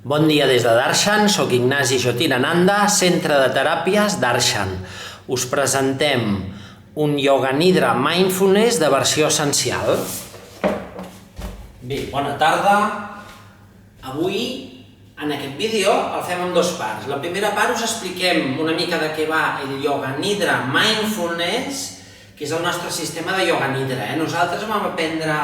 Bon dia des de Darshan, soc Ignasi Jyotirananda, Centre de Teràpies Darshan. Us presentem un Yoga Nidra Mindfulness de versió essencial. Bé, bona tarda. Avui, en aquest vídeo, el fem en dues parts. La primera part us expliquem una mica de què va el Yoga Nidra Mindfulness, que és el nostre sistema de Yoga Nidra. Nosaltres vam aprendre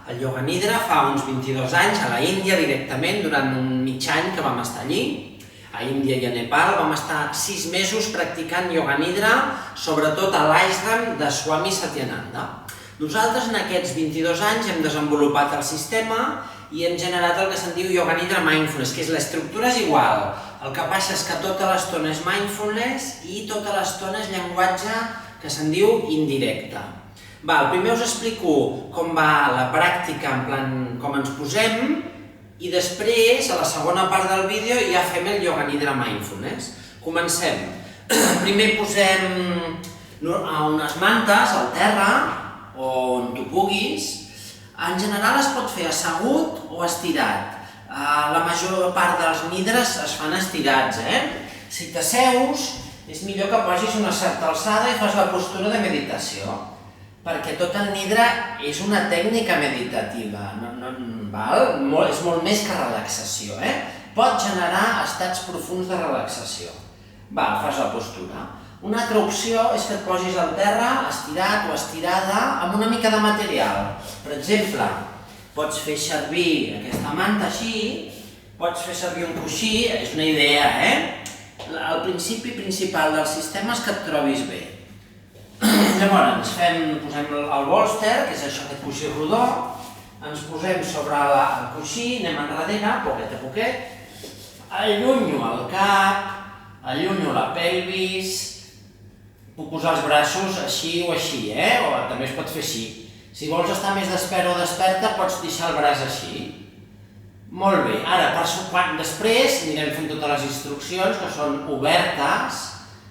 el Yoga Nidra fa uns 22 anys a la Índia directament, durant un mig any que vam estar allí. A Índia i a Nepal vam estar 6 mesos practicant Yoga Nidra, sobretot a l'ashram de Swami Satyananda. Nosaltres en aquests 22 anys hem desenvolupat el sistema i hem generat el que se'n diu Yoga Nidra Mindfulness, que és l'estructura és igual. El que passa és que tota l'estona és mindfulness i tota l'estona és llenguatge que se'n diu indirecte. Primer us explico com va la pràctica, en plan com ens posem, i després, a la segona part del vídeo, ja fem el Yoga Nidra Mindfulness. Comencem. Primer posem unes mantes al terra, o on tu puguis. En general es pot fer assegut o estirat. La major part dels nidres es fan estirats. Si t'asseus, és millor que posis una certa alçada i fas la postura de meditació, perquè tot el nidra és una tècnica meditativa, és molt més que relaxació. Pot generar estats profuns de relaxació. Fas la postura. Una altra opció és que et posis al terra, estirat o estirada, amb una mica de material. Per exemple, pots fer servir aquesta manta així, pots fer servir un coixí, és una idea, El principi principal del sistema és que et trobis bé. Llavors, posem el bòlster, que és això, aquest coixí rodó, ens posem sobre el coixí, anem enrere, poquet a poquet, allunyo el cap, allunyo la pelvis, puc posar els braços així o així, o també es pot fer així. Si vols estar més despert o desperta, pots deixar el braç així. Molt bé, ara, després anirem fent totes les instruccions, que són obertes,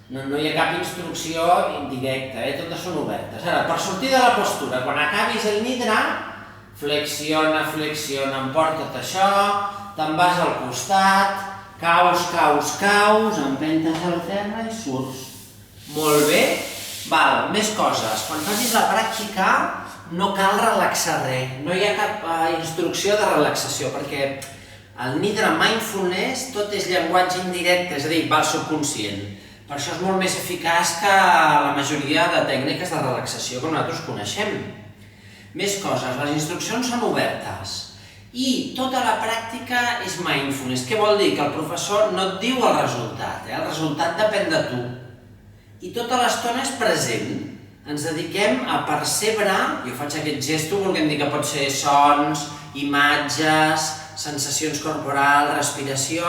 no hi ha cap instrucció indirecta, totes són obertes. Ara, per sortir de la postura, quan acabis el nidra, flexiona, emporta't això, te'n vas al costat, caus, empentes al terra i surts. Molt bé. Més coses. Quan facis la pràctica, no cal relaxar res, no hi ha cap instrucció de relaxació, perquè el Nidra Mindfulness tot és llenguatge indirecte, és a dir, va al subconscient. Per això és molt més eficaç que la majoria de tècniques de relaxació que nosaltres coneixem. Més coses, les instruccions són obertes i tota la pràctica és mindfulness. Què vol dir? Que el professor no et diu el resultat depèn de tu. I tota l'estona és present. Ens dediquem a percebre, jo faig aquest gesto, volguem dir que pot ser sons, imatges, sensacions corporals, respiració,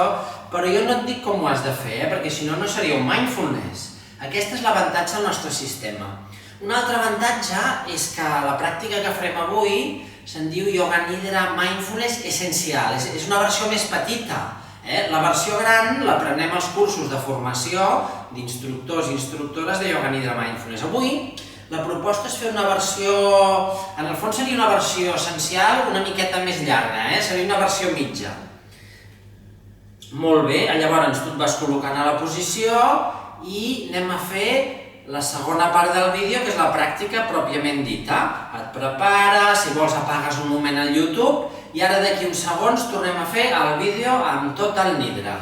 però jo no et dic com ho has de fer, perquè si no, no seria un mindfulness. Aquest és l'avantatge del nostre sistema. Un altre avantatge és que la pràctica que farem avui se'n diu Yoga Nidra Mindfulness Essencial, és una versió més petita. La versió gran l'aprenem als cursos de formació d'instructors i instructores de Yoga Nidra Mindfulness. Avui la proposta és fer una versió, en el fons seria una versió essencial una miqueta més llarga, seria una versió mitja. Molt bé, llavors tu et vas col·locant a la posició i anem a fer la segona part del vídeo, que és la pràctica pròpiament dita. Et prepares, si vols apagues un moment al YouTube i ara d'aquí uns segons tornem a fer el vídeo amb tot el Nidra.